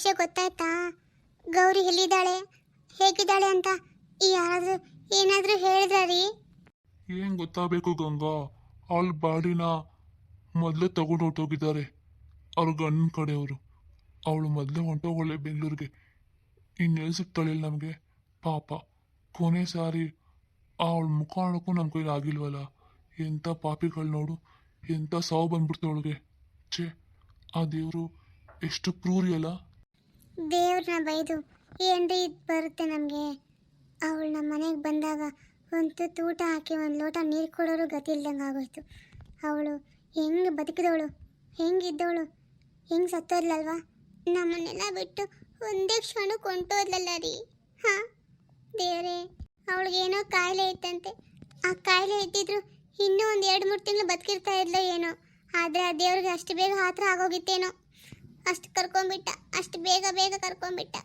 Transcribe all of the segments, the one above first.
ವಿಷಯ ಗೊತ್ತಾಯ್ತಾ? ಗೌರಿ ಎಲ್ಲಿದ್ದಾಳೆ, ಹೇಗಿದ್ದಾಳೆ ಅಂತ ಯಾರಾದರೂ ಏನಾದರೂ ಹೇಳಿದ್ರಾ ರೀ? ಏನು ಗೊತ್ತಾಗಬೇಕು ಗಂಗಾ? ಅವಳ ಬಾಡಿನ ಮೊದಲೇ ತಗೊಂಡು ಹೊರಟೋಗಿದ್ದಾರೆ ಅವ್ರ ಗಂಡನ ಕಡೆಯವರು. ಅವಳು ಮೊದಲೇ ಹೊಂಟೋಗಳೆ ಬೆಂಗಳೂರಿಗೆ. ಇನ್ನೆಲ್ಲಿ ಸಿಗ್ತಾಳಿಲ್ಲ ನಮಗೆ ಪಾಪ. ಕೊನೆ ಸಾರಿ ಅವಳ ಮುಖ ನೋಡೋಕ್ಕೂ ನಮ್ಮ ಕೈಲಿ ಆಗಿಲ್ವಲ್ಲ. ಎಂಥ ಪಾಪಿಗಳು ನೋಡು, ಎಂಥ ಸಾವು ಬಂದ್ಬಿಡ್ತು ಅವಳಿಗೆ. ಛೇ, ಆ ದೇವರು ಎಷ್ಟು ಕ್ರೂರಿ ಅಲ್ಲ. ದೇವ್ರನ್ನ ಬೈದು ಏನ್ರಿ ಇದು ಬರುತ್ತೆ ನಮಗೆ? ಅವಳು ನಮ್ಮ ಮನೆಗೆ ಬಂದಾಗ ಒಂದು ತುತ್ತು ಊಟ ಹಾಕಿ ಒಂದು ಲೋಟ ನೀರು ಕೊಡೋರು ಗತಿ ಇಲ್ದಂಗೆ ಆಗೋಯ್ತು. ಅವಳು ಹೆಂಗೆ ಬದುಕಿದವಳು, ಹೆಂಗಿದ್ದವಳು, ಹೆಂಗೆ ಸತ್ತೋದ್ಲಲ್ವಾ? ನಮ್ಮನ್ನೆಲ್ಲ ಬಿಟ್ಟು ಒಂದೇ ಕ್ಷಣ ಕೊಂಟೋದ್ಲಲ್ಲ ರೀ. ಹಾಂ ದೇವರೇ, ಅವಳಿಗೇನೋ ಕಾಯಿಲೆ ಇತ್ತಂತೆ. ಆ ಕಾಯಿಲೆ ಇದ್ದಿದ್ರು ಇನ್ನೂ ಒಂದು 2-3 ತಿಂಗಳು ಬದುಕಿರ್ತಾ ಇದ್ಲೋ ಏನೋ. ಆದರೆ ಆ ದೇವ್ರಿಗೆ ಅಷ್ಟು ಬೇಗ ಹತ್ರ ಆಗೋಗಿತ್ತೇನೋ. ಅಷ್ಟು ಕರ್ಕೊಂಡ್ಬಿಟ್ಟ, ಅಷ್ಟು ಬೇಗ ಬೇಗ ಕರ್ಕೊಂಡ್ಬಿಟ್ಟ.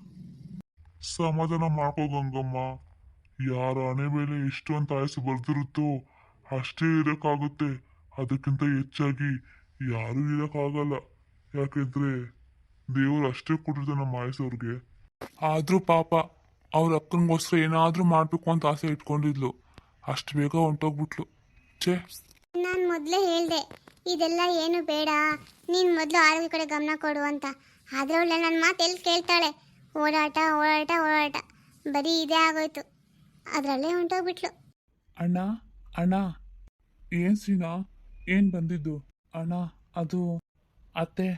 ಸಮಾಧಾನ ಮಾಡ್ಕೋ ಗಂಗಮ್ಮ. ಯಾರ ಹಣೆ ಮೇಲೆ ಎಷ್ಟು ಅಂತ ಆಯಸ್ಸು ಬರ್ದಿರುತ್ತೋ ಅಷ್ಟೇ ಇರೋಕ್ಕಾಗುತ್ತೆ. ಅದಕ್ಕಿಂತ ಹೆಚ್ಚಾಗಿ ಯಾರೂ ಇರೋಕ್ಕಾಗಲ್ಲ. ಯಾಕೆಂದ್ರೆ ದೇವರು ಅಷ್ಟೇ ಕೊಟ್ಟಿರ್ತಾನೆ ನಮ್ಮ ಆಯಸ್ಸವ್ರಿಗೆ. ಆದರೂ ಪಾಪ ಅವ್ರ ಅಕ್ಕನಿಗೋಸ್ಕರ ಏನಾದರೂ ಮಾಡಬೇಕು ಅಂತ ಆಸೆ ಇಟ್ಕೊಂಡಿದ್ಲು. ಅಷ್ಟು ಬೇಗ ಹೊಂಟೋಗ್ಬಿಟ್ಲು. ಛೇ, ನಾನು ಮೊದಲೇ ಹೇಳಿದೆ ಇದೆಲ್ಲ ಏನು ಬೇಡ, ನೀನು ಮೊದಲು ಆರೋಗ್ಯ ಕಡೆ ಗಮನ ಕೊಡು ಅಂತ. ಆದರೆ ಅವಳು ನನ್ನ ಮಾತು ಎಲ್ಲಿ ಕೇಳ್ತಾಳೆ? ಓಡಾಟ ಓಡಾಟ ಓಡಾಟ, ಬರೀ ಇದೇ ಆಗೋಯ್ತು. ಅದರಲ್ಲೇ ಹೊಂಟೋಗ್ಬಿಟ್ಲು. ಅಣ್ಣ ಅಣ್ಣ, ಏನು ಸೀನಾ, ಏನು ಬಂದಿದ್ದು? ಅಣ್ಣ ಅದು ಅತ್ತೆ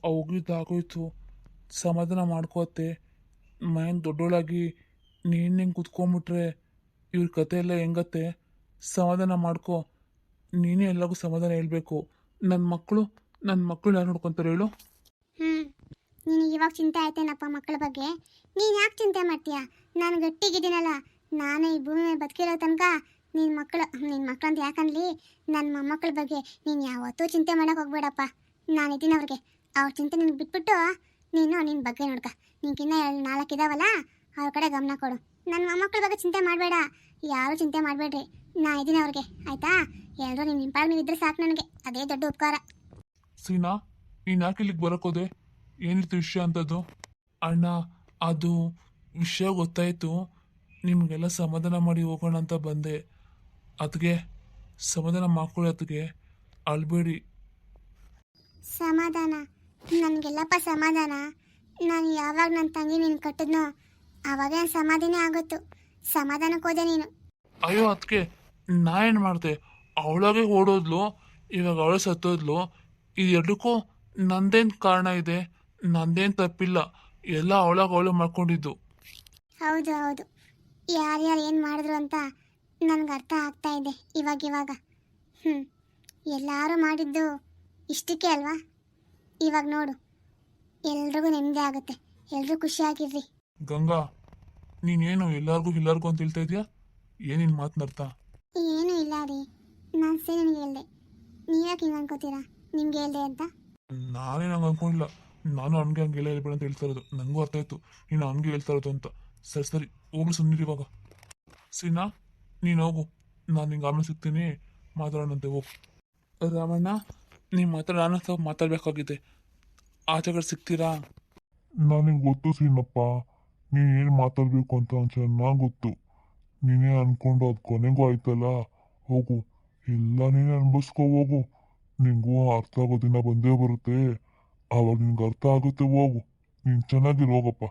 ಹೋಗಿದ್ದಾಗೋಯ್ತು. ಸಮಾಧಾನ ಮಾಡ್ಕೋತ್ತೆ. ಮೈನ್ ದೊಡ್ಡೋಳಾಗಿ ನೀನು ಹೆಂಗೆ ಕುತ್ಕೊಂಬಿಟ್ರೆ ಇವ್ರ ಕತೆ ಎಲ್ಲ ಹೆಂಗತ್ತೆ? ಸಮಾಧಾನ ಮಾಡ್ಕೊ. ನೀನೇ ಎಲ್ಲರಿಗೂ ಸಮಾಧಾನ ಹೇಳ್ಬೇಕು. ನನ್ನ ಮಕ್ಕಳು ಯಾರು ನೋಡ್ಕೊತಾರೆ ಹೇಳು? ನಿನಗೆ ಇವಾಗ ಚಿಂತೆ ಆಯ್ತೇನಪ್ಪ ಮಕ್ಕಳ ಬಗ್ಗೆ? ನೀನು ಯಾಕೆ ಚಿಂತೆ ಮಾಡ್ತೀಯಾ? ನಾನು ಗಟ್ಟಿಗಿದ್ದೀನಲ್ಲ. ನಾನು ಈ ಭೂಮಿ ಮೇಲೆ ಬದುಕಿರೋ ತನಕ ನಿನ್ನ ಮಕ್ಕಳು ಅಂತ ಯಾಕಂದ್ಲಿ, ನನ್ನ ಮೊಮ್ಮಕ್ಕಳ ಬಗ್ಗೆ ನೀನು ಯಾವತ್ತೂ ಚಿಂತೆ ಮಾಡೋಕೆ ಹೋಗ್ಬೇಡಪ್ಪ. ನಾನಿದ್ದೀನಿ ಅವ್ರಿಗೆ. ಅವ್ರ ಚಿಂತೆ ನಿನಗೆ ಬಿಟ್ಬಿಟ್ಟು ನೀನು ನಿನ್ನ ಬಗ್ಗೆ ನೋಡ್ಕ. ನಿನ್ಗಿನ್ನ 4 ಇದಾವಲ್ಲ, ಅವ್ರ ಕಡೆ ಗಮನ ಕೊಡು. ನನ್ನ ಮೊಮ್ಮಕ್ಕಳ ಬಗ್ಗೆ ಚಿಂತೆ ಮಾಡಬೇಡ. ಯಾರೂ ಚಿಂತೆ ಮಾಡಬೇಡ್ರಿ, ನಾ ಇದ್ದೀನಿ ಅವ್ರಿಗೆ, ಆಯಿತಾ? ಎಲ್ಲರೂ ನಿಮ್ಮ ಪಾಡು ನೀವು ಇದ್ರೆ ಸಾಕು ನನಗೆ. ಅದೇ ದೊಡ್ಡ ಉಪಕಾರ. ಸೀನಾ, ನೀನು ಯಾಕೆ ಇಲ್ಲಿಗೆ ಬರೋಕೋದೆ? ಏನಿತ್ತು ವಿಷಯ ಅಂತದ್ದು? ಅಣ್ಣ ಅದು ವಿಷಯ ಗೊತ್ತಾಯಿತು. ನಿಮಗೆಲ್ಲ ಸಮಾಧಾನ ಮಾಡಿ ಹೋಗೋಣ ಅಂತ ಬಂದೆ. ಅದಕ್ಕೆ ಸಮಾಧಾನ ಮಾಡ್ಕೊಳ್ಳಿ. ಅದಕ್ಕೆ ಅಳ್ಬೇಡಿ. ಸಮಾಧಾನ? ನನಗೆಲ್ಲಪ್ಪ ಸಮಾಧಾನ. ನಾನು ಯಾವಾಗ ನನ್ನ ತಂಗಿ ನೀನು ಕಟ್ಟಿದ್ನೋ ಆವಾಗ ನನ್ನ ಸಮಾಧಾನ ಆಗೋತ್ತು. ಸಮಾಧಾನಕ್ಕೆ ಹೋದೆ ನೀನು. ಅಯ್ಯೋ ಅದಕ್ಕೆ ನಾ ಏನು ಮಾಡಿದೆ? ಅವಳಾಗೆ ಓಡೋದ್ಲು, ಇವಾಗ ಅವಳು ಸತ್ತೋದ್ಲು. ಇದೆರಡಕ್ಕೂ ನಂದೇನು ಕಾರಣ ಇದೆ? ನಂದೇನು ತಪ್ಪಿಲ್ಲ. ಎಲ್ಲ ಅವಳು ಮಾಡ್ಕೊಂಡಿದ್ದು. ಹೌದು ಹೌದು, ಯಾರ್ಯಾರು ಏನು ಮಾಡಿದ್ರು ಅಂತ ನನಗೆ ಅರ್ಥ ಆಗ್ತಾ ಇದೆ ಇವಾಗ. ಎಲ್ಲರೂ ಮಾಡಿದ್ದು ಇಷ್ಟಕ್ಕೆ ಅಲ್ವಾ? ಇವಾಗ ನೋಡು, ಎಲ್ರಿಗೂ ನೆಮ್ಮದಿ ಆಗುತ್ತೆ. ಎಲ್ಲರೂ ಖುಷಿಯಾಗಿರ್ರಿ. ಗಂಗಾ, ನೀನೇನು ಎಲ್ಲರಿಗೂ ಅಂತ ಹೇಳ್ತಾ ಇದೆಯಾ? ಏನಿನ್ ಮಾತನಾಡ್ತ? ಏನೂ ಇಲ್ಲ ರೀ, ನಾನು ಸೇ ನಿನಗೆ ಹೇಳ್ದೆ. ನೀವ್ಯಾಕೆ ಹಿಂಗೆ ಅನ್ಕೋತೀರಾ ನಿಮ್ಗೆ ಹೇಳ್ದೆ ಅಂತ? ನಾನೇನು ಹಂಗೆ ಅನ್ಕೊಂಡಿಲ್ಲ. ನಾನು ಹಂಗೆ ಹೇಳ್ಬೇಡ ಅಂತ ಹೇಳ್ತಾ ಇರೋದು. ನನಗೂ ಅರ್ಥ ಆಯ್ತು ನೀನು ಹಂಗೆ ಹೇಳ್ತಾ ಇರೋದು ಅಂತ. ಸರಿ ಹೋಗ್ಲಿ, ಸುಮ್ಮನಿರಿ ಇವಾಗ. ಸೀನಾ, ನೀನು ಹೋಗು, ನಾನು ನಿಂಗೆ ಆಮೇಲೆ ಸಿಗ್ತೀನಿ, ಮಾತಾಡೋಣಂತೆ. ಹೋಗು. ರಾಮಣ್ಣ, ನಿಮ್ಮ ಹತ್ರ ನಾನು ಸ್ವಲ್ಪ ಮಾತಾಡಬೇಕಾಗಿದೆ. ಆಚೆಗಡೆ ಸಿಗ್ತೀರಾ? ನನಗೆ ಗೊತ್ತು ಸೀನಪ್ಪ, ನೀನು ಏನು ಮಾತಾಡಬೇಕು ಅಂತ ಚೆನ್ನಾಗಿ ಗೊತ್ತು. ನೀನೇ ಅನ್ಕೊಂಡು ಅದು ಕೊನೆಗೂ ಆಯ್ತಲ್ಲ. ಹೋಗು, ಎಲ್ಲ ನೀನೇ ಅನ್ಭವಿಸ್ಕೊ ಹೋಗು. ನಿಂಗೂ ಅರ್ಥ ಆಗೋ ದಿನ ಬಂದೇ ಬರುತ್ತೆ. ಆವಾಗ ನಿನ್ಗೆ ಅರ್ಥ ಆಗುತ್ತೆ. ಹೋಗು, ನೀನು ಚೆನ್ನಾಗಿರು, ಹೋಗಪ್ಪ.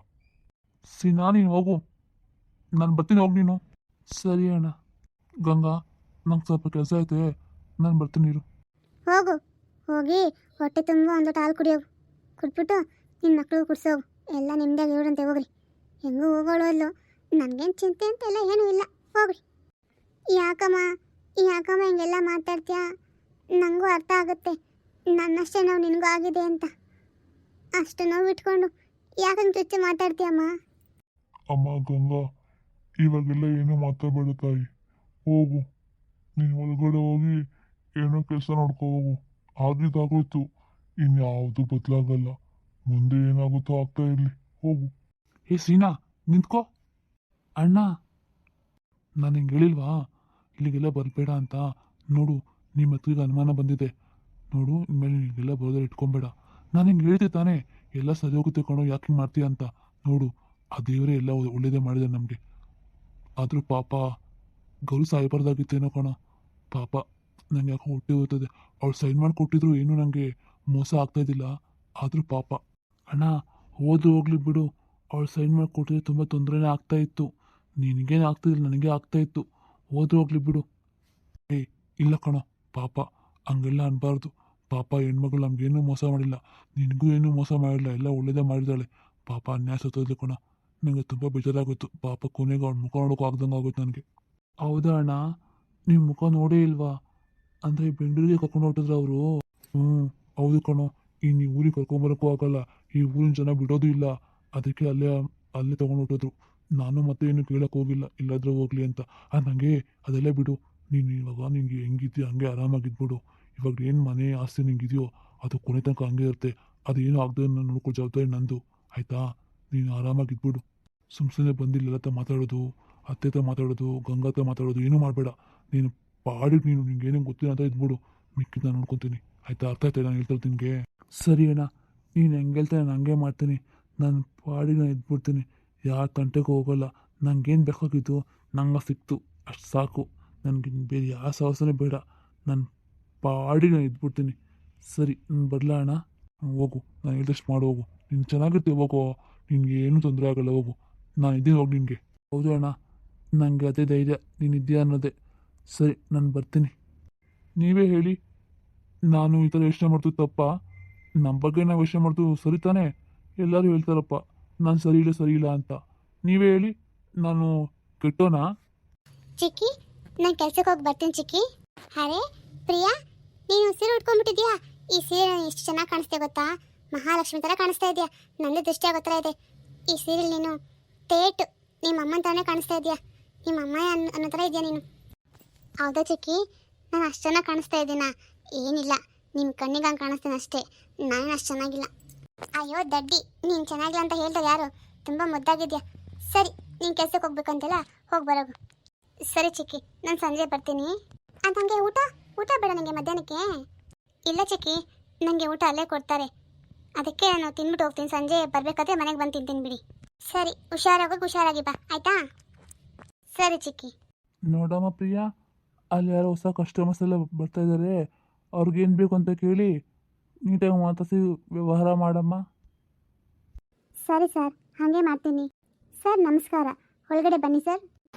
ಸೀನಾ, ನೀನು ಹೋಗು, ನಾನು ಬರ್ತೀನಿ. ಹೋಗಿ ನೀನು. ಸರಿ ಅಣ್ಣ. ಗಂಗಾ, ನಂಗೆ ಸ್ವಲ್ಪ ಕೆಲಸ ಐತೆ, ನಾನು ಬರ್ತೀನಿ ಇರು. ಹೋಗಿ ಹೊಟ್ಟೆ ತುಂಬ ಒಂದು ಲೋಟ ಹಾಲು ಕುಡಿಯೋಗು. ಕುಡ್ಬಿಟ್ಟು ನಿನ್ನ ಮಕ್ಳಿಗೂ ಕುಡ್ಸೋಗು. ಎಲ್ಲ ನಿಮ್ಮದಾಗಿ ಇವ್ರಂತೆ. ಹೋಗ್ರಿ, ಹೆಂಗೂ ಹೋಗೋಳು ಅಲ್ಲೋ. ನನಗೇನು ಚಿಂತೆ ಅಂತೆಲ್ಲ ಏನೂ ಇಲ್ಲ, ಹೋಗ್ರಿ. ಯಾಕಮ್ಮ ಹಿಂಗೆಲ್ಲ ಮಾತಾಡ್ತೀಯಾ? ನನಗೂ ಅರ್ಥ ಆಗುತ್ತೆ, ನನ್ನಷ್ಟೇ ನೋವು ನಿನಗೂ ಆಗಿದೆ ಅಂತ. ಅಷ್ಟು ನೋವು ಇಟ್ಕೊಂಡು ಯಾಕಂಗೆ ಚುಚ್ಚು ಮಾತಾಡ್ತೀಯಮ್ಮ? ಅಮ್ಮ ಗಂಗಾ, ಇವಾಗೆಲ್ಲ ಏನೂ ಮಾತಾಡಬೇಡ ತಾಯಿ. ಹೋಗು, ನೀನು ಒಳಗಡೆ ಹೋಗಿ ಏನೋ ಕೆಲಸ ನೋಡ್ಕೊ ಹೋಗು. ಆಗಿದ್ದಾಗೋಯ್ತು, ಇನ್ಯಾವುದು ಬದಲಾಗಲ್ಲ. ಮುಂದೆ ಏನಾಗುತ್ತೋ ಆಗ್ತಾ ಇರಲಿ. ಹೋಗು. ಏ ಸೀನಾ, ನಿಂತ್ಕೋ. ಅಣ್ಣ, ನಾನು ಹಿಂಗೆ ಹೇಳಿಲ್ವಾ ಇಲ್ಲಿಗೆಲ್ಲ ಬರಬೇಡ ಅಂತ? ನೋಡು, ನಿಮ್ಮ ಹತ್ರಿಗೆ ಅನುಮಾನ ಬಂದಿದೆ. ನೋಡು, ಇನ್ಮೇಲೆ ಇಲ್ಲಿಗೆಲ್ಲ ಬರೋದ್ರೆ ಇಟ್ಕೊಬೇಡ. ನಾನು ಹಿಂಗೆ ಹೇಳ್ತೆ ತಾನೇ, ಎಲ್ಲ ಸರಿ ಹೋಗುತ್ತೆ ಕಣೋ, ಯಾಕೆ ಹಿಂಗೆ ಮಾಡ್ತೀಯ ಅಂತ. ನೋಡು, ಆ ದೇವರೇ ಎಲ್ಲ ಒಳ್ಳೇದೇ ಮಾಡಿದೆ ನಮಗೆ. ಆದರೂ ಪಾಪ ಗೌರಿ ಸಾಯಬಾರ್ದಾಗಿತ್ತೇನೋ ಕಣೋ. ಪಾಪ ನಂಗೆ ಯಾಕೋ ಹೊಟ್ಟೆ ಹೋಗ್ತದೆ. ಅವ್ಳು ಸೈನ್ ಮಾಡಿ ಕೊಟ್ಟಿದ್ರು ಏನೂ ನನಗೆ ಮೋಸ ಆಗ್ತಾ ಇದ್ದಿಲ್ಲ. ಆದರೂ ಪಾಪ ಅಣ್ಣ, ಹೋಗ್ಲಿ ಬಿಡು. ಅವಳು ಸೈನ್ ಮಾಡಿ ಕೊಟ್ಟಿದ್ರೆ ತುಂಬ ತೊಂದರೆನೇ ಆಗ್ತಾ ಇತ್ತು. ನಿನಗೇನು ಆಗ್ತಿದ್ದಿಲ್ಲ, ನನಗೆ ಆಗ್ತಾ ಇತ್ತು. ಹೋಗ್ಲಿ ಬಿಡು. ಏ ಇಲ್ಲ ಕಣೋ, ಪಾಪ ಹಂಗೆಲ್ಲ ಅನ್ಬಾರ್ದು. ಪಾಪ ಹೆಣ್ಮಗಳು ನಮಗೇನೂ ಮೋಸ ಮಾಡಿಲ್ಲ, ನಿನಗೂ ಏನೂ ಮೋಸ ಮಾಡಿಲ್ಲ, ಎಲ್ಲ ಒಳ್ಳೇದೇ ಮಾಡಿದ್ದಾಳೆ. ಪಾಪ ಅನ್ಯಾಯ ಸತ್ತೋದ್ಲು ಕಣ. ನನಗೆ ತುಂಬ ಬೇಜಾರಾಗೋಯ್ತು. ಪಾಪ ಕೊನೆಗೆ ಅವ್ಳ ಮುಖ ನೋಡೋಕೆ ಆಗ್ದಂಗೆ ಆಗೋಯ್ತು ನನಗೆ. ಹೌದಾ ಅಣ್ಣ, ನಿಮ್ಮ ಮುಖ ನೋಡೇ ಇಲ್ವಾ? ಅಂದರೆ ಬೆಂಗಳೂರಿಗೆ ಕರ್ಕೊಂಡು ಹೊರಟಿದ್ರು ಅವರು. ಹೌದು ಕಣೋ. ಇನ್ನು ಈ ಊರಿಗೆ ಕರ್ಕೊಂಬರೋಕ್ಕೂ ಆಗಲ್ಲ, ಈ ಊರಿನ ಜನ ಬಿಡೋದು ಇಲ್ಲ. ಅದಕ್ಕೆ ಅಲ್ಲೇ ತೊಗೊಂಡು ಹೊರಟಿದ್ರು. ನಾನು ಮತ್ತೆ ಏನು ಕೇಳಕ್ಕೆ ಹೋಗಿಲ್ಲ, ಇಲ್ಲಾದ್ರೆ ಹೋಗ್ಲಿ ಅಂತ. ನನಗೆ ಅದೆಲ್ಲ ಬಿಡು. ನೀನು ಇವಾಗ ನಿಂಗೆ ಹೆಂಗಿದ್ಯೋ ಹಂಗೆ ಆರಾಮಾಗಿದ್ಬಿಡು. ಇವಾಗ ಏನು ಮನೆ ಆಸ್ತಿ ನಿಂಗಿದೆಯೋ ಅದು ಕೊನೆ ತನಕ ಹಂಗೆ ಇರುತ್ತೆ. ಅದೇನು ಆಗದೆ ನಾನು ನೋಡ್ಕೋ ಜವಾಬ್ದಾರಿ ನಂದು, ಆಯಿತಾ? ನೀನು ಆರಾಮಾಗಿದ್ಬಿಡು. ಸುಮ್ಮನೆ ಬಂದಿಲ್ಲ ಹತ್ರ ಮಾತಾಡೋದು, ಅತ್ತೆ ಹತ್ರ ಮಾತಾಡೋದು, ಗಂಗಾ ಹತ್ರ ಮಾತಾಡೋದು ಏನೂ ಮಾಡಬೇಡ. ನೀನು ಪಾಡಿಗೆ ನಿಂಗೇನು ಗೊತ್ತಿಲ್ಲ ಅಂತ ಇದ್ಬಿಡು. ಮಿಕ್ಕಿದ್ದು ನಾನು ನೋಡ್ಕೊತೀನಿ, ಆಯಿತಾ? ಅರ್ಥ ಆಯ್ತಾ ನಾನು ಹೇಳ್ತಾರೆ ನಿನಗೆ? ಸರಿ ಅಣ್ಣ, ನೀನು ಹೆಂಗೆ ಹೇಳ್ತಾನೆ ನಾನು ಹಂಗೆ ಮಾಡ್ತೀನಿ. ನಾನು ಪಾಡಿಗೆ ನಾನು ಇದ್ಬಿಡ್ತೀನಿ, ಯಾರ ತಂಟೆಗೂ ಹೋಗೋಲ್ಲ. ನಂಗೇನು ಬೇಕಾಗಿತ್ತು ನಂಗೆ ಸಿಕ್ತು, ಅಷ್ಟು ಸಾಕು. ನನಗೆ ಬೇರೆ ಯಾವ ಸಾಹಸನೇ ಬೇಡ. ನಾನು ಪಾಡಿಗೆ ನಾನು ಇದ್ಬಿಡ್ತೀನಿ. ಸರಿ, ನಾನು ಬರಲಾ ಅಣ್ಣ? ಹೋಗು, ನಾನು ಹೇಳಿದಷ್ಟು ಮಾಡಿ ಹೋಗು. ನೀನು ಚೆನ್ನಾಗಿರ್ತೀವಿ, ಹೋಗೋ. ನಿನಗೆ ಏನೂ ತೊಂದರೆ ಆಗಲ್ಲ, ಹೋಗು. ನಾನು ಇದ್ದೀನಿ, ಹೋಗಿ ನಿನಗೆ. ಹೌದು ಅಣ್ಣ, ನನಗೆ ಅದೇ ಧೈರ್ಯ, ನೀನು ಇದೆಯಾ ಅನ್ನೋದೇ. ಸರಿ, ನಾನು ಬರ್ತೀನಿ. ನೀವೇ ಹೇಳಿ, ನಾನು ಈ ಥರ ಯೋಚನೆ ಮಾಡ್ತೀವಿ ತಪ್ಪಾ? ನಮ್ಮ ಬಗ್ಗೆ ನಾವು ಯೋಚನೆ ಮಾಡ್ತೀವಿ ಸರಿ ತಾನೇ? ಎಲ್ಲರೂ ಹೇಳ್ತಾರಪ್ಪ ನಾನು ಸರಿ ಇಲ್ಲ ಅಂತ. ನೀವೇ ಹೇಳಿ, ನಾನು ಕೆಟ್ಟೋನಾ? ಚಿಕ್ಕಿ, ನಾನು ಕೆಲ್ಸಕ್ಕೆ ಹೋಗಿ ಬರ್ತೀನಿ ಚಿಕ್ಕಿ. ಅರೆ ಪ್ರಿಯಾ, ನೀನು ಸೀರೆ ಉಟ್ಕೊಂಡ್ಬಿಟ್ಟಿದ್ಯಾ? ಈ ಸೀರೆ ಎಷ್ಟು ಚೆನ್ನಾಗಿ ಕಾಣಿಸ್ತೆ ಗೊತ್ತಾ? ಮಹಾಲಕ್ಷ್ಮಿ ಥರ ಕಾಣಿಸ್ತಾ ಇದೆಯಾ. ನಂದು ದೃಷ್ಟಿ ಆಗೋ ಥರ ಇದೆ ಈ ಸೀರೆ. ನೀನು ತೇಟು ನಿಮ್ಮ ಅಮ್ಮನ ಥರನೇ ಕಾಣಿಸ್ತಾ ಇದೆಯಾ. ನಿಮ್ಮ ಅಮ್ಮ ಅನ್ನೋ ಥರ ಇದೆಯಾ ನೀನು. ಹೌದಾ ಚಿಕ್ಕಿ, ನಾನು ಅಷ್ಟು ಚೆನ್ನಾಗಿ ಕಾಣಿಸ್ತಾ ಇದ್ದೀನಾ? ಏನಿಲ್ಲ, ನಿಮ್ಮ ಕಣ್ಣಿಗೆ ಹಂಗೆ ಕಾಣಿಸ್ತೀನಿ ಅಷ್ಟೇ. ನಾನು ಅಷ್ಟು ಚೆನ್ನಾಗಿಲ್ಲ. ಅಯ್ಯೋ ದಡ್ಡಿ, ನೀನು ಚೆನ್ನಾಗಿಲ್ಲ ಅಂತ ಹೇಳ್ತಾರೆ ಯಾರು? ತುಂಬ ಮುದ್ದಾಗಿದ್ಯಾ. ಸರಿ, ನೀನು ಕೆಲ್ಸಕ್ಕೆ ಹೋಗ್ಬೇಕಂತಲ್ಲ, ಹೋಗಿ ಬರೋಗು. ಸರಿ ಚಿಕ್ಕಿ, ನಾನು ಸಂಜೆ ಬರ್ತೀನಿ. ನನಗೆ ಊಟ ಬೇಡ ನನಗೆ ಮಧ್ಯಾಹ್ನಕ್ಕೆ. ಇಲ್ಲ ಚಿಕ್ಕಿ, ನನಗೆ ಊಟ ಅಲ್ಲೇ ಕೊಡ್ತಾರೆ, ಅದಕ್ಕೆ ನಾನು ತಿನ್ಬಿಟ್ಟು ಹೋಗ್ತೀನಿ. ಸಂಜೆ ಬರಬೇಕಾದ್ರೆ ಮನೆಗೆ ಬಂದು ತಿಂತೀನಿ ಬಿಡಿ. ಸರಿ, ಹುಷಾರಾಗಿ ಬಾ, ಆಯಿತಾ? ಸರಿ ಚಿಕ್ಕಿ. ನೋಡಮ್ಮ ಪ್ರಿಯಾ, ಅಲ್ಲಿ ಯಾರೋ ಹೊಸ ಕಸ್ಟಮರ್ಸ್ ಎಲ್ಲ ಬರ್ತಾ ಇದ್ದಾರೆ. ಅವ್ರಿಗೇನು ಬೇಕು ಅಂತ ಕೇಳಿ ನೀಟಾಗಿ ಮಾತಾಡಿಸಿ ವ್ಯವಹಾರ ಮಾಡಮ್ಮ. ಸರಿ ಸರ್, ಹಾಗೆ ಮಾಡ್ತೀನಿ. ಸರ್ ನಮಸ್ಕಾರ, ಒಳಗಡೆ ಬನ್ನಿ ಸರ್.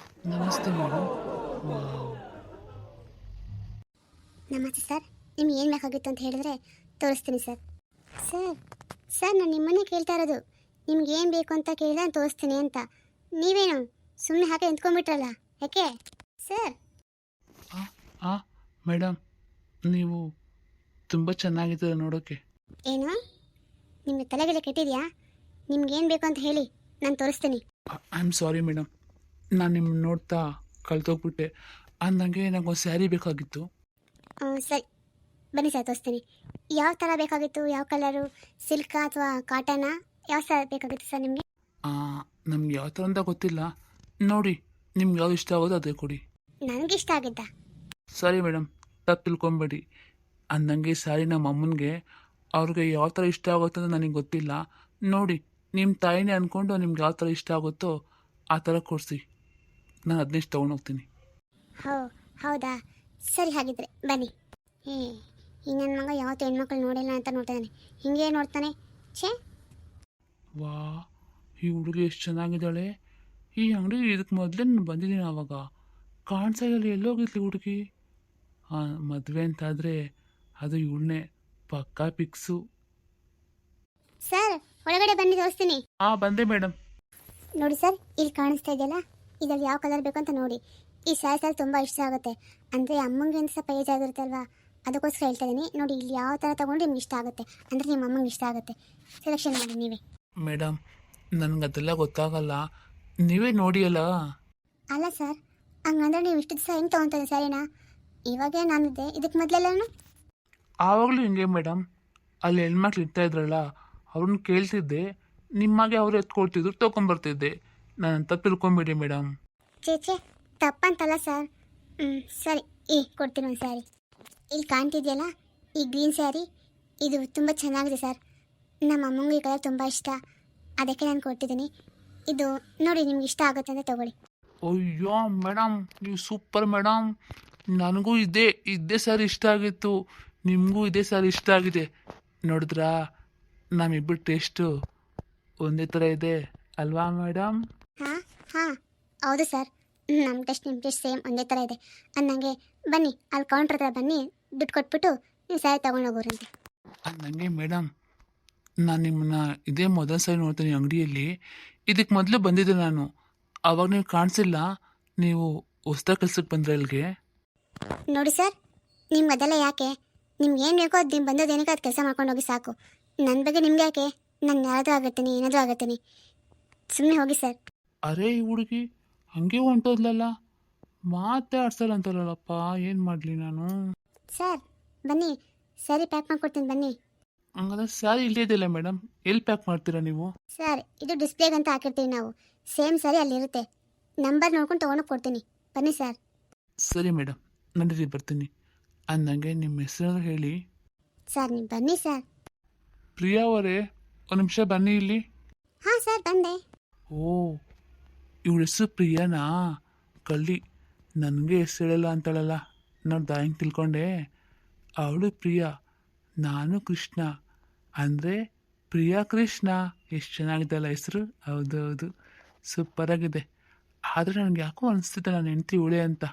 ನಮಸ್ತೆ ಮೇಡಮ್. ನಮಸ್ತೆ ಸರ್, ನಿಮ್ಗೆ ಏನು ಬೇಕಾಗಿತ್ತು ಅಂತ ಹೇಳಿದ್ರೆ ತೋರಿಸ್ತೀನಿ ಸರ್. ಸರ್ ನಾನು ನಿಮ್ಮನ್ನೇ ಕೇಳ್ತಾ ಇರೋದು. ನಿಮ್ಗೆ ಏನು ಬೇಕು ಅಂತ ಕೇಳಿದ್ರೆ ನಾನು ತೋರಿಸ್ತೀನಿ ಅಂತ. ನೀವೇನು ಸುಮ್ಮನೆ ಹಾಗೆ ನಿಂತ್ಕೊಂಡ್ಬಿಟ್ರಲ್ಲ, ಯಾಕೆ ಸರ್? ಮೇಡಮ್, ನೀವು ತುಂಬ ಚೆನ್ನಾಗಿದ್ದೀರ ನೋಡೋಕ್ಕೆ. ಏನು ನಿಮಗೆ ತಲೆಗೆಲ್ಲ ಕೆಟ್ಟಿದೆಯಾ? ನಿಮ್ಗೇನು ಬೇಕು ಅಂತ ಹೇಳಿ, ನಾನು ತೋರಿಸ್ತೀನಿ. ಐ ಆಮ್ ಸಾರಿ ಮೇಡಮ್, ನಾನು ನಿಮ್ಮನ್ನ ನೋಡ್ತಾ ಕಳ್ತೋಗ್ಬಿಟ್ಟೆ. ನನಗೆ ನನಗೊಂದು ಸ್ಯಾರಿ ಬೇಕಾಗಿತ್ತು. ಸರಿ ಬನ್ನಿ ಸರ್, ತೋರಿಸ್ತೀನಿ. ಯಾವ ಥರ ಬೇಕಾಗಿತ್ತು? ಯಾವ ಕಲರು? ಸಿಲ್ಕಾ ಅಥವಾ ಕಾಟನಾ? ಯಾವ ಥರ ಬೇಕಾಗಿತ್ತು ಸರ್ ನಿಮಗೆ? ನಮ್ಗೆ ಯಾವ ಥರ ಅಂತ ಗೊತ್ತಿಲ್ಲ, ನೋಡಿ ನಿಮ್ಗೆ ಯಾವ್ದು ಇಷ್ಟ ಆಗೋದು ಅದೇ ಕೊಡಿ. ನನಗಿಷ್ಟ ಆಗಿದ್ದ. ಸರಿ ಮೇಡಮ್, ತಪ್ಪು ತಿಳ್ಕೊಬೇಡಿ. ಅಂದಂಗೆ ಸ್ಯಾರಿ ನಮ್ಮ ಅಮ್ಮನಿಗೆ ಅವ್ರಿಗೆ ಯಾವ ಥರ ಇಷ್ಟ ಆಗುತ್ತೋ ಅಂತ ನನಗೆ ಗೊತ್ತಿಲ್ಲ. ನೋಡಿ, ನಿಮ್ಮ ತಾಯಿನೇ ಅಂದ್ಕೊಂಡು ನಿಮ್ಗೆ ಯಾವ ಥರ ಇಷ್ಟ ಆಗುತ್ತೋ ಆ ಥರ ಕೊಡಿಸಿ, ನಾನು ಅದನ್ನಿಷ್ಟು ತೊಗೊಂಡೋಗ್ತೀನಿ. ಹೌದಾ? ಸರಿ, ಹಾಗಿದ್ರೆ ಬನ್ನಿ. ಈ ನನ್ನ ಮಗ ಯಾವತ್ತು ಹೆಣ್ಮಕ್ಳು ನೋಡಿಲ್ಲ ಅಂತ ನೋಡ್ತಾನೆ, ಹಿಂಗೆ ನೋಡ್ತಾನೆ. ಛೇ, ವಾ, ಈ ಹುಡುಗಿ ಎಷ್ಟು ಚೆನ್ನಾಗಿದ್ದಾಳೆ. ಈ ಅಂಗಡಿ ಇದಕ್ಕೆ ಮೊದಲೇ ನಾನು ಬಂದಿದ್ದೀನಿ, ಆವಾಗ ಕಾಣಿಸ್ತಾ ಇದ್ದಲ್ಲಿ ಎಲ್ಲೋಗಿದ್ಲಿ ಹುಡುಗಿ. ಮದುವೆ ಅಂತಾದರೆ ಅದು ಇವಳನ್ನೇ, ಪಕ್ಕಾ ಪಿಕ್ಸು. ಸರ್ ಒಳಗಡೆ ಬನ್ನಿ, ತೋರಿಸ್ತೀನಿ. ಬಂದೆ ಮೇಡಮ್. ನೋಡಿ ಸರ್, ಇಲ್ಲಿ ಕಾಣಿಸ್ತಾ ಇದೆಯಲ್ಲ, ಇದರಲ್ಲಿ ಯಾವ ಕಲರ್ ಬೇಕು ಅಂತ ನೋಡಿ. ಈ ಸ್ಯಾರಿ ತುಂಬ ಇಷ್ಟ ಆಗುತ್ತೆ. ಅಂದರೆ ಅಮ್ಮಂಗೆ ಒಂದು ಸ್ವಲ್ಪ ಏಜ್ ಆಗಿರುತ್ತಲ್ವಾ, ಅದಕ್ಕೋಸ್ಕರ ಹೇಳ್ತಾ ಇದ್ದೀನಿ. ನೋಡಿ, ಇಲ್ಲಿ ಯಾವ ಥರ ತೊಗೊಂಡ್ರೆ ನಿಮ್ಗೆ ಇಷ್ಟ ಆಗುತ್ತೆ, ಅಂದರೆ ನಿಮ್ಮ ಅಮ್ಮಂಗೆ ಇಷ್ಟ ಆಗುತ್ತೆ. ಸೆಲೆಕ್ಷನ್ ಮಾಡಿ ನೀವೇ. ಮೇಡಮ್, ನನಗೆ ಅದೆಲ್ಲ ಗೊತ್ತಾಗಲ್ಲ, ನೀವೇ ನೋಡಿಯಲ್ಲ. ಅಲ್ಲ ಸರ್, ಹಂಗಂದ್ರೆ ನೀವು ಇಷ್ಟು ದಿವಸ ಹೆಂಗೆ ತೊಗೊತಾರೆ ಸ್ಯಾರಿನಾ? ಇವಾಗೇ ನಾನಿದ್ದೆ, ಇದಕ್ಕೆ ಮೊದಲೆಲ್ಲನೂ ಆವಾಗಲೂ ಹಿಂಗೆ ಮೇಡಮ್. ಅಲ್ಲಿ ಹೆಣ್ಮಕ್ಳು ಇರ್ತಾ ಇದ್ರಲ್ಲ, ಅವ್ರನ್ನ ಕೇಳ್ತಿದ್ದೆ, ನಿಮ್ಮಾಗೆ ಅವ್ರು ಎತ್ಕೊಳ್ತಿದ್ರು, ತೊಗೊಂಬರ್ತಿದ್ದೆ. ನಾನು ತಪ್ಪು ತಿಳ್ಕೊಂಬಿಡಿ ಮೇಡಮ್. ಚೇಚೆ, ತಪ್ಪಂತಲ್ಲ ಸರ್. ಸರಿ, ಕೊಡ್ತೀನಿ ಒಂದು ಸ್ಯಾರಿ. ಇಲ್ಲಿ ಕಾಣ್ತಿದೆಯಲ್ಲ, ಈ ಗ್ರೀನ್ ಸ್ಯಾರಿ, ಇದು ತುಂಬ ಚೆನ್ನಾಗಿದೆ ಸರ್. ನಮ್ಮ ಅಮ್ಮಂಗೂ ಈ ಕಲರ್ ತುಂಬ ಇಷ್ಟ, ಅದಕ್ಕೆ ನಾನು ಕೊಟ್ಟಿದ್ದೀನಿ. ಇದು ನೋಡಿ ನಿಮ್ಗೆ ಇಷ್ಟ ಆಗುತ್ತೆ ಅಂತ ತಗೊಳ್ಳಿ. ಅಯ್ಯೋ ಮೇಡಮ್, ನೀವು ಸೂಪರ್ ಮೇಡಮ್. ನನಗೂ ಇದೇ ಸಾರಿ ಇಷ್ಟ ಆಗಿತ್ತು, ನಿಮಗೂ ಇದೇ ಸಾರಿ ಇಷ್ಟ ಆಗಿದೆ. ನೋಡಿದ್ರಾ, ನಮ್ಮಿಬ್ಬರು ಟೇಸ್ಟು ಒಂದೇ ಥರ ಇದೆ ಅಲ್ವಾ ಮೇಡಮ್? ಹಾಂ ಹಾಂ ಹೌದು ಸರ್, ನಮ್ಮ ಟೆಸ್ಟ್ ನಿಮ್ಮ ಟೆಸ್ಟ್ ಸೇಮ್ ಒಂದೇ ಥರ ಇದೆ. ಅಂದಂಗೆ ಬನ್ನಿ, ಅಲ್ಲಿ ಕೌಂಟ್ರ್ ಹತ್ರ ಬನ್ನಿ, ದುಡ್ಡು ಕೊಟ್ಬಿಟ್ಟು ನೀವು ಸ್ಯಾರಿ ತೊಗೊಂಡೋಗೋರಂತೆ. ನನಗೆ ಮೇಡಮ್, ನಾನು ನಿಮ್ಮನ್ನ ಇದೇ ಮೊದಲ ಸಾರಿ ನೋಡ್ತೀನಿ ಅಂಗಡಿಯಲ್ಲಿ. ಇದಕ್ಕೆ ಮೊದಲು ಬಂದಿದ್ದೆ ನಾನು, ಅವಾಗ ನೀವು ಕಾಣಿಸಿಲ್ಲ. ನೀವು ಹೊಸ್ದಾಗಿ ಕೆಲ್ಸಕ್ಕೆ ಬಂದ್ರೆ ಇಲ್ಲಿಗೆ? ನೋಡಿ ಸರ್, ನಿಮ್ಗೆ ಅದೆಲ್ಲ ಯಾಕೆ? ನಿಮ್ಗೆ ಏನು ಬೇಕೋ ಅದು ನೀವು ಬಂದದ್ದು ಏನಕ್ಕೆ ಅದು ಕೆಲಸ ಮಾಡ್ಕೊಂಡು ಹೋಗಿ ಸಾಕು. ನನ್ನ ಬಗ್ಗೆ ನಿಮ್ಗೆ ಯಾಕೆ? ನಾನು ಯಾರಾದರೂ ಆಗತ್ತೀನಿ, ಏನಾದರೂ ಆಗತ್ತೀನಿ. ಸುಮ್ಮನೆ ಹೋಗಿ ಸರ್. ಅರೆ, ಈ ಹುಡುಗಿ ಹಂಗೆ ಹೊಂಟೋದ್ಲಲ್ಲ, ಮಾತೇ ಆಡ್ಸಲ್ಲ ಅಂತಾರಲ್ಲಪ್ಪ, ಏನು ಮಾಡಲಿ ನಾನು? ಸರ್ ಬನ್ನಿ, ಸ್ಯಾರಿ ಪ್ಯಾಕ್ ಮಾಡ್ಕೊಡ್ತೀನಿ ಬನ್ನಿ. ಹಂಗಾದ್ರೆ ಸ್ಯಾರಿ ಇಲ್ಲೇ ಇದೆಯಲ್ಲ ಮೇಡಮ್, ಎಲ್ಲಿ ಪ್ಯಾಕ್ ಮಾಡ್ತೀರಾ ನೀವು? ಸರ್ ಇದು ಡಿಸ್ಪ್ಲೇಗೆ ಅಂತ ಹಾಕಿರ್ತೀವಿ ನಾವು, ಸೇಮ್ ಸ್ಯಾರಿ ಅಲ್ಲಿರುತ್ತೆ. ನಂಬರ್ ನೋಡ್ಕೊಂಡು ತೊಗೊಂಡು ಕೊಡ್ತೀನಿ, ಬನ್ನಿ ಸರ್. ಸರಿ ಮೇಡಮ್, ನಡೀರಿ ಬರ್ತೀನಿ. ಅಂದಂಗೆ ನಿಮ್ಮ ಹೆಸರು ಹೇಳಿ. ಸರ್ ನೀವು ಬನ್ನಿ ಸರ್. ಪ್ರಿಯಾ ಅವರೇ, ಒಂದು ನಿಮಿಷ ಬನ್ನಿ ಇಲ್ಲಿ. ಹಾಂ ಸರ್ ಬಂದೆ. ಓ, ಇವಳ ಹೆಸರು ಪ್ರಿಯಾನಾ? ಕಳ್ಳಿ, ನನಗೆ ಹೆಸರು ಹೇಳಲ್ಲ ಅಂತಾಳಲ್ಲ, ನೋಡ್ದ ಹೆಂಗೆ ತಿಳ್ಕೊಂಡೆ? ಅವಳು ಪ್ರಿಯಾ, ನಾನು ಕೃಷ್ಣ, ಅಂದರೆ ಪ್ರಿಯಾ ಕೃಷ್ಣ. ಎಷ್ಟು ಚೆನ್ನಾಗಿದೆ ಅಲ್ಲ ಹೆಸರು? ಹೌದು ಹೌದು, ಸೂಪರಾಗಿದೆ. ಆದರೆ ನನಗೆ ಯಾಕೋ ಅನಿಸ್ತಿದ್ದೆ ನಾನು ಹೆಂಡ್ತಿ ಇವಳೆ ಅಂತ.